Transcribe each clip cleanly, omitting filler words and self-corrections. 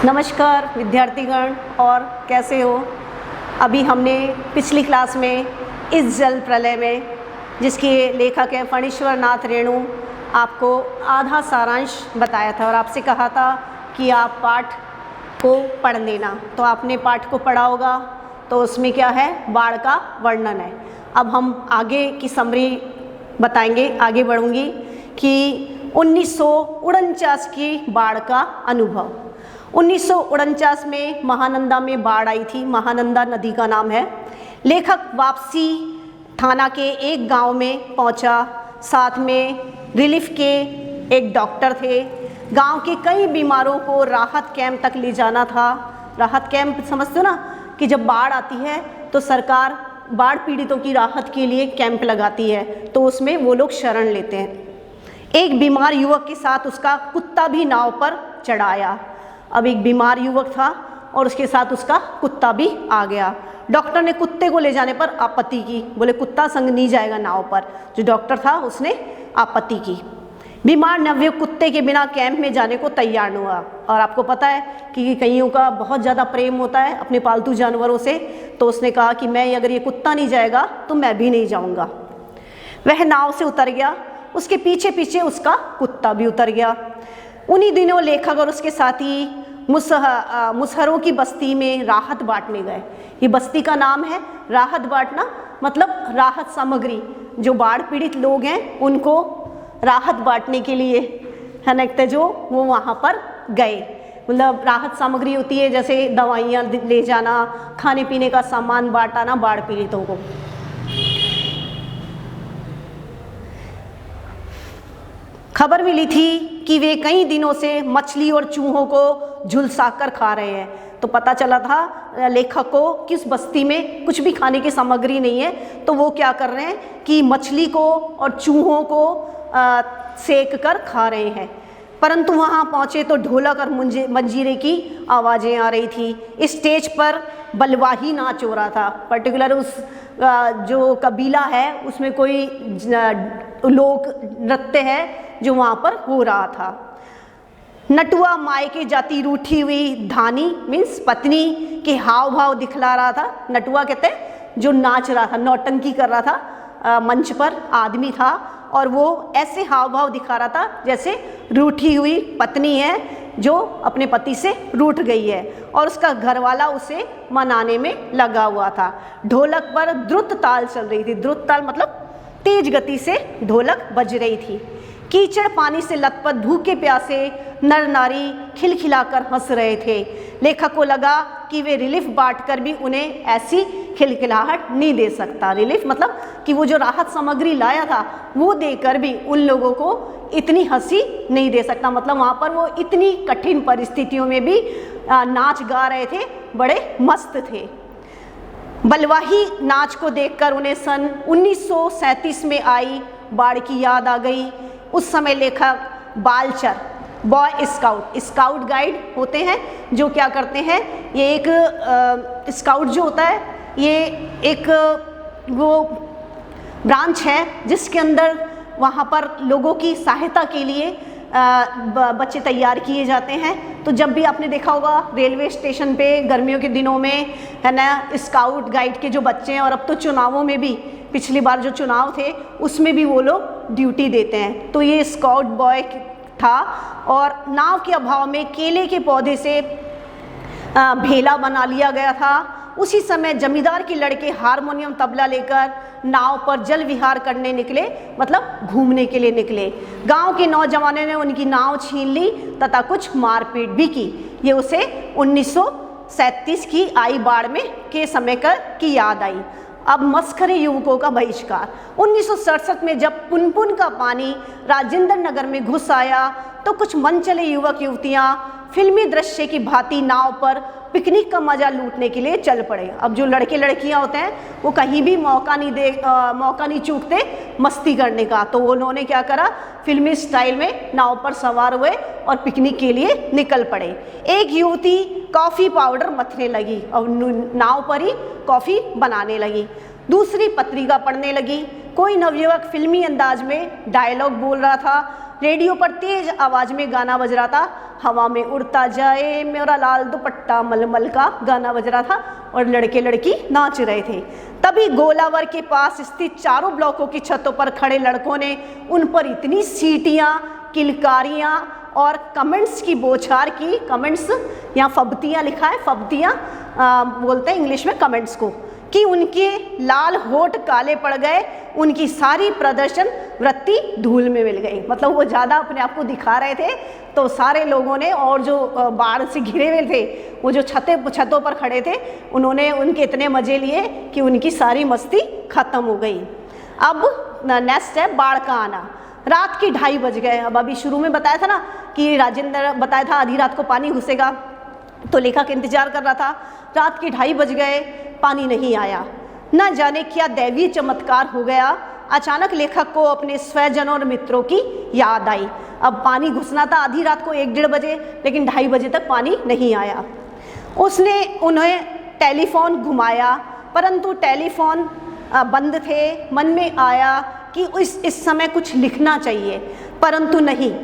नमस्कार विद्यार्थीगण, और कैसे हो। अभी हमने पिछली क्लास में इस जल प्रलय में, जिसके लेखक हैं फणीश्वर नाथ रेणु, आपको आधा सारांश बताया था और आपसे कहा था कि आप पाठ को पढ़ लेना। तो आपने पाठ को पढ़ा होगा, तो उसमें क्या है, बाढ़ का वर्णन है। अब हम आगे की समरी बताएंगे, आगे बढ़ूंगी कि 1949 की बाढ़ का अनुभव। 1949 में महानंदा में बाढ़ आई थी। महानंदा नदी का नाम है। लेखक वापसी थाना के एक गांव में पहुंचा। साथ में रिलीफ के एक डॉक्टर थे। गांव के कई बीमारों को राहत कैंप तक ले जाना था। राहत कैंप समझते हो ना, कि जब बाढ़ आती है तो सरकार बाढ़ पीड़ितों की राहत के लिए कैंप लगाती है, तो उसमें वो लोग शरण लेते हैं। एक बीमार युवक के साथ उसका कुत्ता भी नाव पर चढ़ाया। अब एक बीमार युवक था और उसके साथ उसका कुत्ता भी आ गया। डॉक्टर ने कुत्ते को ले जाने पर आपत्ति की, बोले कुत्ता संग नहीं जाएगा नाव पर। जो डॉक्टर था उसने आपत्ति की। बीमार नवयुवक कुत्ते के बिना कैंप में जाने को तैयार न हुआ। और आपको पता है कि कईयों का बहुत ज़्यादा प्रेम होता है अपने पालतू जानवरों से, तो उसने कहा कि मैं अगर ये कुत्ता नहीं जाएगा तो मैं भी नहीं जाऊँगा। वह नाव से उतर गया। उसके पीछे पीछे उसका कुत्ता भी उतर गया। उन्हीं दिनों लेखक और उसके साथी मुसहरों की बस्ती में राहत बांटने गए। ये बस्ती का नाम है राहत बांटना, मतलब राहत सामग्री। जो बाढ़ पीड़ित लोग हैं उनको राहत बांटने के लिए, है ना, जो वो वहाँ पर गए। मतलब राहत सामग्री होती है जैसे दवाइयाँ ले जाना, खाने पीने का सामान बांटाना बाढ़ पीड़ितों को। खबर मिली थी कि वे कई दिनों से मछली और चूहों को झुलसाकर खा रहे हैं। तो पता चला था लेखक को कि उस बस्ती में कुछ भी खाने की सामग्री नहीं है, तो वो क्या कर रहे हैं कि मछली को और चूहों को सेक कर खा रहे हैं। परंतु वहाँ पहुँचे तो ढोलक और मंजीरे की आवाज़ें आ रही थी। स्टेज पर बलवाही नाच हो रहा था। पर्टिकुलर उस जो कबीला है उसमें कोई लोक नृत्य है जो वहाँ पर हो रहा था। नटुआ मायके जाती रूठी हुई धानी मीन्स पत्नी के हाव भाव दिखला रहा था। नटुआ कहते हैं जो नाच रहा था, नौटंकी कर रहा था। मंच पर आदमी था और वो ऐसे हाव भाव दिखा रहा था जैसे रूठी हुई पत्नी है जो अपने पति से रूठ गई है, और उसका घरवाला उसे मनाने में लगा हुआ था। ढोलक पर द्रुत ताल चल रही थी। द्रुत ताल मतलब तेज गति से ढोलक बज रही थी। कीचड़ पानी से लथपथ भूखे प्यासे नर नारी खिलखिलाकर हंस रहे थे। लेखक को लगा कि वे रिलीफ बांटकर भी उन्हें ऐसी खिलखिलाहट नहीं दे सकता। रिलीफ मतलब कि वो जो राहत सामग्री लाया था वो देकर भी उन लोगों को इतनी हंसी नहीं दे सकता। मतलब वहाँ पर वो इतनी कठिन परिस्थितियों में भी नाच गा रहे थे, बड़े मस्त थे। बलवाही नाच को देखकर उन्हें सन 1937 में आई बाढ़ की याद आ गई। उस समय लेखक बालचर बॉय स्काउट गाइड होते हैं जो क्या करते हैं, ये एक स्काउट जो होता है ये एक वो ब्रांच है जिसके अंदर वहाँ पर लोगों की सहायता के लिए बच्चे तैयार किए जाते हैं। तो जब भी आपने देखा होगा रेलवे स्टेशन पे गर्मियों के दिनों में, है ना, स्काउट गाइड के जो बच्चे हैं, और अब तो चुनावों में भी, पिछली बार जो चुनाव थे उसमें भी वो लोग ड्यूटी देते हैं। तो ये स्काउट बॉय था। और नाव के अभाव में केले के पौधे से भेला बना लिया गया था। उसी समय जमींदार के लड़के हारमोनियम तबला लेकर नाव पर जल विहार करने निकले, मतलब घूमने के लिए निकले। गांव के नौजवानों ने उनकी नाव छीन ली तथा कुछ मारपीट भी की। ये उसे 1937 की आई बाढ़ में के समय की याद आई। अब मस्खरे युवकों का बहिष्कार। 1967 में जब पुनपुन का पानी राजेंद्र नगर में घुस आया तो कुछ मनचले युवक युवतियां फिल्मी दृश्य की भांति नाव पर पिकनिक का मजा लूटने के लिए चल पड़े। अब जो लड़के लड़कियां होते हैं वो कहीं भी मौका नहीं चूकते मस्ती करने का। तो उन्होंने क्या करा, फिल्मी स्टाइल में नाव पर सवार हुए और पिकनिक के लिए निकल पड़े। एक युवती कॉफ़ी पाउडर मथने लगी और नाव पर ही कॉफ़ी बनाने लगी। दूसरी पत्रिका पढ़ने लगी। कोई नवयुवक फिल्मी अंदाज में डायलॉग बोल रहा था। रेडियो पर तेज आवाज में गाना बज रहा था, हवा में उड़ता जाए मेरा लाल दुपट्टा मलमल का गाना बज रहा था और लड़के लड़की नाच रहे थे। तभी गोलावर के पास स्थित चारों ब्लॉकों की छतों पर खड़े लड़कों ने उन पर इतनी सीटियां, किलकारियां और कमेंट्स की बौछार की। कमेंट्स यहाँ फब्तियाँ लिखा है, फब्तियाँ बोलते हैं इंग्लिश में कमेंट्स को, कि उनके लाल होठ काले पड़ गए, उनकी सारी प्रदर्शन वृत्ति धूल में मिल गई। मतलब वो ज़्यादा अपने आप को दिखा रहे थे, तो सारे लोगों ने, और जो बाढ़ से घिरे हुए थे, वो जो छतों पर खड़े थे, उन्होंने उनके इतने मज़े लिए कि उनकी सारी मस्ती ख़त्म हो गई। अब नेक्स्ट है बाढ़ का आना। रात के 2:30 बज गए। अब अभी शुरू में बताया था ना कि राजेंद्र बताया था आधी रात को पानी घुसेगा, तो लेखक इंतजार कर रहा था। रात के 2:30 बज गए, पानी नहीं आया। न जाने क्या दैवीय चमत्कार हो गया, अचानक लेखक को अपने स्वजनों और मित्रों की याद आई। अब पानी घुसना था आधी रात को 1-1:30 बजे, लेकिन 2:30 बजे तक पानी नहीं आया। उसने उन्हें टेलीफोन घुमाया, परंतु टेलीफोन बंद थे। मन में आया कि इस समय कुछ लिखना चाहिए, परंतु नहीं।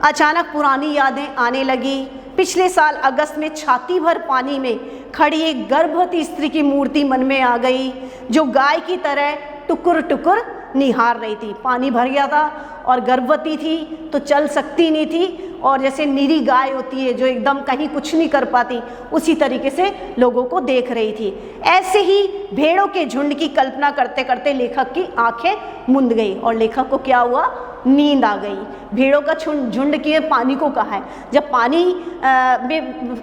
अचानक पुरानी यादें आने लगी। पिछले साल अगस्त में छाती भर पानी में खड़ी एक गर्भवती स्त्री की मूर्ति मन में आ गई, जो गाय की तरह टुकुर टुकुर निहार रही थी। पानी भर गया था और गर्भवती थी, तो चल सकती नहीं थी, और जैसे निरी गाय होती है जो एकदम कहीं कुछ नहीं कर पाती, उसी तरीके से लोगों को देख रही थी। ऐसे ही भेड़ों के झुंड की कल्पना करते करते लेखक की आंखें मुंद गई और लेखक को क्या हुआ, नींद आ गई। भेड़ों का झुंड के पानी को कहा है, जब पानी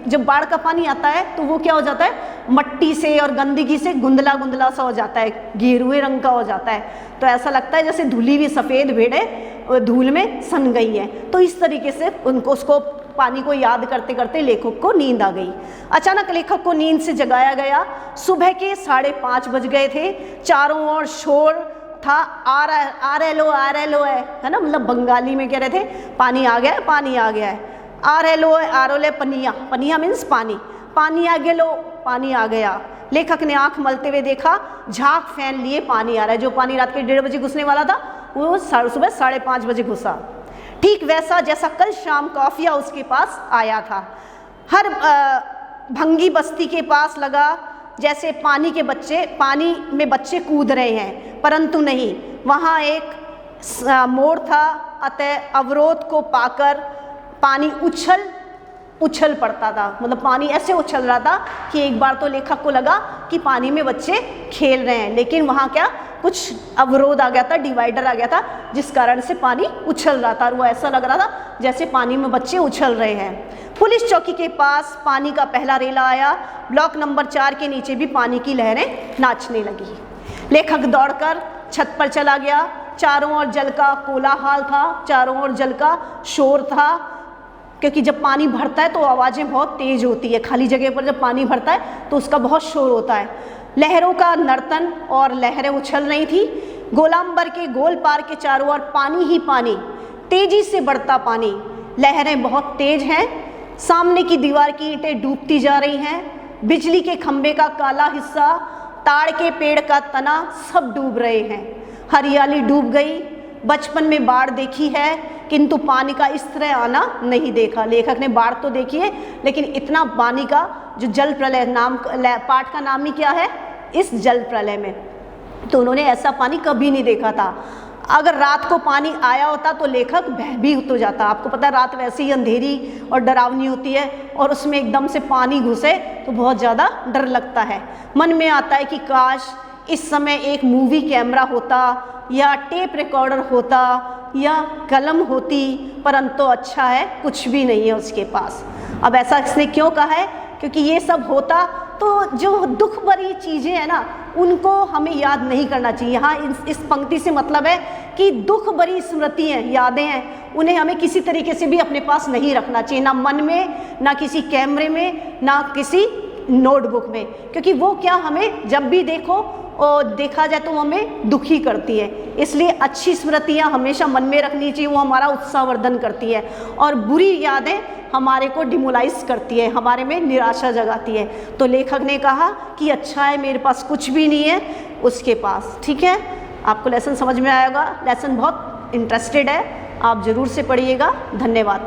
जब बाढ़ का पानी आता है तो वो क्या हो जाता है, मट्टी से और गंदगी से गुंदला गुंदला सा हो जाता है, गेरुए रंग का हो जाता है। तो ऐसा लगता है जैसे धुली हुई सफ़ेद भेड़ें धूल में सन गई हैं। तो इस तरीके से उसको पानी को याद करते करते लेखक को नींद आ गई। अचानक लेखक को नींद से जगाया गया। सुबह के 5:30 बज गए थे। चारों ओर शोर था, आर-एल-ओ है ना, मतलब बंगाली में कह रहे थे पानी आ गया है, पानी आ गया है। आर-एल-ओ पनिया मीन्स पानी, पानी आ गया, लो पानी आ गया। लेखक ने आंख मलते हुए देखा, झाग फैन लिए पानी आ रहा है। जो पानी रात के 1:30 बजे घुसने वाला था, वो सुबह 5:30 बजे घुसा। ठीक वैसा जैसा कल शाम काफिया उसके पास आया था। हर भंगी बस्ती के पास लगा जैसे पानी में बच्चे कूद रहे हैं, परंतु नहीं, वहाँ एक मोड़ था। अतः अवरोध को पाकर पानी उछल पड़ता था, मतलब पानी ऐसे उछल रहा था कि एक बार तो लेखक को लगा कि पानी में बच्चे खेल रहे हैं, लेकिन वहाँ क्या कुछ अवरोध आ गया था, डिवाइडर आ गया था, जिस कारण से पानी उछल रहा था और वो ऐसा लग रहा था जैसे पानी में बच्चे उछल रहे हैं। पुलिस चौकी के पास पानी का पहला रेला आया। ब्लॉक नंबर 4 के नीचे भी पानी की लहरें नाचने लगी। लेखक दौड़कर छत पर चला गया। चारों ओर जल का कोलाहल था, चारों ओर जल का शोर था, क्योंकि जब पानी भरता है तो आवाज़ें बहुत तेज़ होती है। खाली जगह पर जब पानी भरता है तो उसका बहुत शोर होता है। लहरों का नर्तन और लहरें उछल रही थी। गोलांबर के गोल पार के चारों ओर पानी ही पानी, तेजी से बढ़ता पानी। लहरें बहुत तेज हैं। सामने की दीवार की ईंटें डूबती जा रही हैं। बिजली के खंभे का काला हिस्सा, ताड़ के पेड़ का तना, सब डूब रहे हैं। हरियाली डूब गई। बचपन में बाढ़ देखी है, किंतु पानी का इस तरह आना नहीं देखा। लेखक ने बाढ़ तो देखी है, लेकिन इतना पानी का जो जल प्रलय पाठ का नाम ही क्या है, इस जल प्रलय में, तो उन्होंने ऐसा पानी कभी नहीं देखा था। अगर रात को पानी आया होता तो लेखक भयभीत हो जाता। आपको पता है रात वैसे ही अंधेरी और डरावनी होती है, और उसमें एकदम से पानी घुसे तो बहुत ज़्यादा डर लगता है। मन में आता है कि काश इस समय एक मूवी कैमरा होता, या टेप रिकॉर्डर होता, या कलम होती, परंतु अच्छा है कुछ भी नहीं है उसके पास। अब ऐसा इसने क्यों कहा है, क्योंकि ये सब होता तो जो दुख भरी चीज़ें हैं ना, उनको हमें याद नहीं करना चाहिए। यहाँ इस पंक्ति से मतलब है कि दुख भरी स्मृतियाँ, यादें हैं, उन्हें हमें किसी तरीके से भी अपने पास नहीं रखना चाहिए, ना मन में, ना किसी कैमरे में, ना किसी नोटबुक में, क्योंकि वो क्या हमें जब भी देखा जाए तो हमें दुखी करती है। इसलिए अच्छी स्मृतियाँ हमेशा मन में रखनी चाहिए, वो हमारा उत्साहवर्धन करती है, और बुरी यादें हमारे को डिमोलाइज करती है, हमारे में निराशा जगाती है। तो लेखक ने कहा कि अच्छा है मेरे पास कुछ भी नहीं है उसके पास। ठीक है, आपको लेसन समझ में आएगा। लेसन बहुत इंटरेस्टेड है, आप ज़रूर से पढ़िएगा। धन्यवाद।